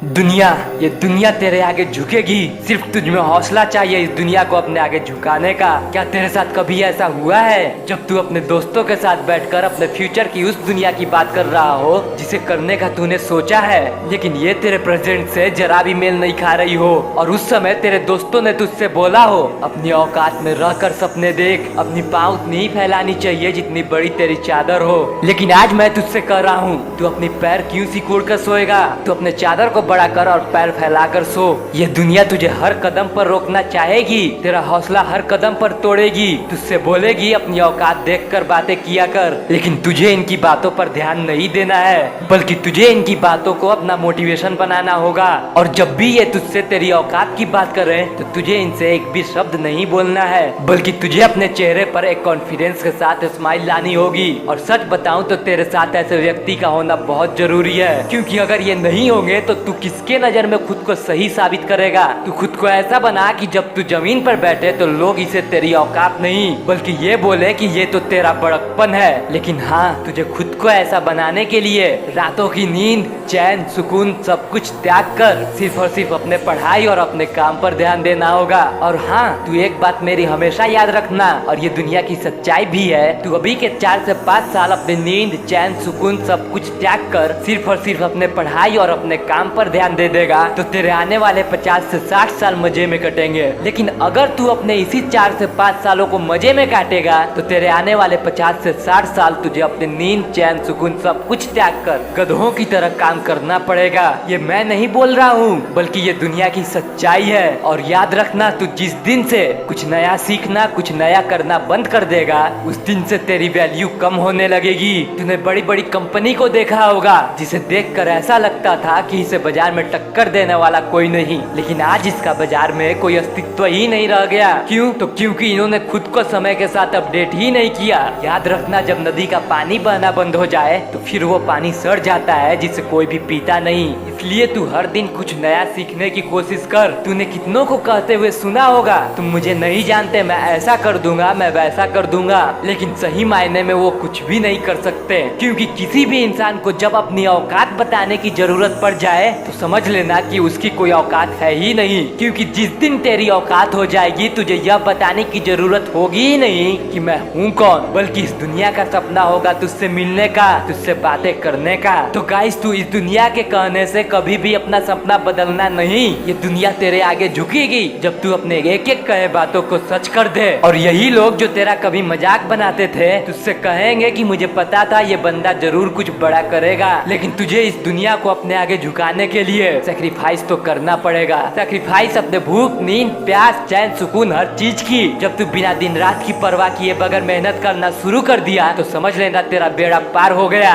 दुनिया, ये दुनिया तेरे आगे झुकेगी। सिर्फ तुझ में हौसला चाहिए इस दुनिया को अपने आगे झुकाने का। क्या तेरे साथ कभी ऐसा हुआ है जब तू अपने दोस्तों के साथ बैठकर अपने फ्यूचर की उस दुनिया की बात कर रहा हो जिसे करने का तूने सोचा है, लेकिन ये तेरे प्रेजेंट से जरा भी मेल नहीं खा रही हो, और उस समय तेरे दोस्तों ने तुझसे बोला हो अपनी औकात में रहकर सपने देख, अपनी पाँव उतनी ही फैलानी चाहिए जितनी बड़ी तेरी चादर हो। लेकिन आज मैं तुझसे कह रहा हूँ, तू अपनी पैर क्यों सिकुड़ कर सोएगा? तू अपने चादर को बड़ा कर और पैर फैलाकर सो। ये दुनिया तुझे हर कदम पर रोकना चाहेगी, तेरा हौसला हर कदम पर तोड़ेगी, तुझसे बोलेगी अपनी औकात देखकर बातें किया कर, लेकिन तुझे इनकी बातों पर ध्यान नहीं देना है, बल्कि तुझे इनकी बातों को अपना मोटिवेशन बनाना होगा। और जब भी ये तुझसे तेरी औकात की बात करें तो तुझे इनसे एक भी शब्द नहीं बोलना है, बल्कि तुझे अपने चेहरे पर एक कॉन्फिडेंस के साथ स्माइल लानी होगी। और सच बताऊं तो तेरे साथ ऐसे व्यक्ति का होना बहुत जरूरी है, क्योंकि अगर ये नहीं होंगे तो तू किसके नजर में खुद को सही साबित करेगा? तू खुद को ऐसा बना कि जब तू जमीन पर बैठे तो लोग इसे तेरी औकात नहीं बल्कि ये बोले कि ये तो तेरा बड़कपन है। लेकिन हाँ, तुझे खुद को ऐसा बनाने के लिए रातों की नींद, चैन, सुकून सब कुछ त्याग कर सिर्फ और सिर्फ अपने पढ़ाई और अपने काम पर ध्यान देना होगा। और हाँ, तू एक बात मेरी हमेशा याद रखना, और ये दुनिया की सच्चाई भी है, तू अभी के 4 से 5 साल अपनी नींद, चैन, सुकून सब कुछ त्याग कर सिर्फ और सिर्फ अपने पढ़ाई और अपने काम पर ध्यान दे देगा तो तेरे आने वाले 50 से 60 साल मजे में कटेंगे। लेकिन अगर तू अपने इसी 4 से 5 सालों को मजे में काटेगा तो तेरे आने वाले 50 से 60 साल तुझे अपनी नींद, चैन, सुकून सब कुछ त्याग कर गधों की तरह काम करना पड़ेगा। ये मैं नहीं बोल रहा हूँ, बल्कि ये दुनिया की सच्चाई है। और याद रखना, तू जिस दिन से कुछ नया सीखना, कुछ नया करना बंद कर देगा, उस दिन से तेरी वैल्यू कम होने लगेगी। तूने बड़ी बड़ी कंपनी को देखा होगा जिसे देखकर ऐसा लगता था कि इसे बाजार में टक्कर देने वाला कोई नहीं, लेकिन आज इसका बाजार में कोई अस्तित्व ही नहीं रह गया। क्यों? तो क्योंकि इन्होंने खुद को समय के साथ अपडेट ही नहीं किया। याद रखना, जब नदी का पानी बहना बंद हो जाए तो फिर वो पानी सड़ जाता है जिसे कोई भी पीता नहीं। इसलिए तू हर दिन कुछ नया सीखने की कोशिश कर। तूने कितनों को कहते हुए सुना होगा, तुम मुझे नहीं जानते, मैं ऐसा कर दूंगा, मैं वैसा कर दूंगा, लेकिन सही मायने में वो कुछ भी नहीं कर सकते, क्योंकि किसी भी इंसान को जब अपनी औकात बताने की जरूरत पड़ जाए तो समझ लेना कि उसकी कोई औकात है ही नहीं। क्योंकि जिस दिन तेरी औकात हो जाएगी तुझे यह बताने की जरूरत होगी ही नहीं कि मैं हूँ कौन, बल्कि इस दुनिया का सपना होगा तुझसे मिलने का, तुझसे बातें करने का। तो गाइस, तू इस दुनिया के कहने से कभी भी अपना सपना बदलना नहीं। ये दुनिया तेरे आगे झुकेगी जब तू अपने एक एक कहे बातों को सच कर दे। और यही लोग जो तेरा कभी मजाक बनाते थे तुझसे कहेंगे कि मुझे पता था ये बंदा जरूर कुछ बड़ा करेगा, लेकिन तुझे इस दुनिया को अपने आगे झुकाने के लिए सैक्रिफाइस तो करना पड़ेगा। सैक्रिफाइस अपने भूख, नींद, प्यास, चैन, सुकून हर चीज की। जब तू बिना दिन रात की परवाह किए बगैर मेहनत करना शुरू कर दिया तो समझ लेना तेरा बेड़ा पार हो गया।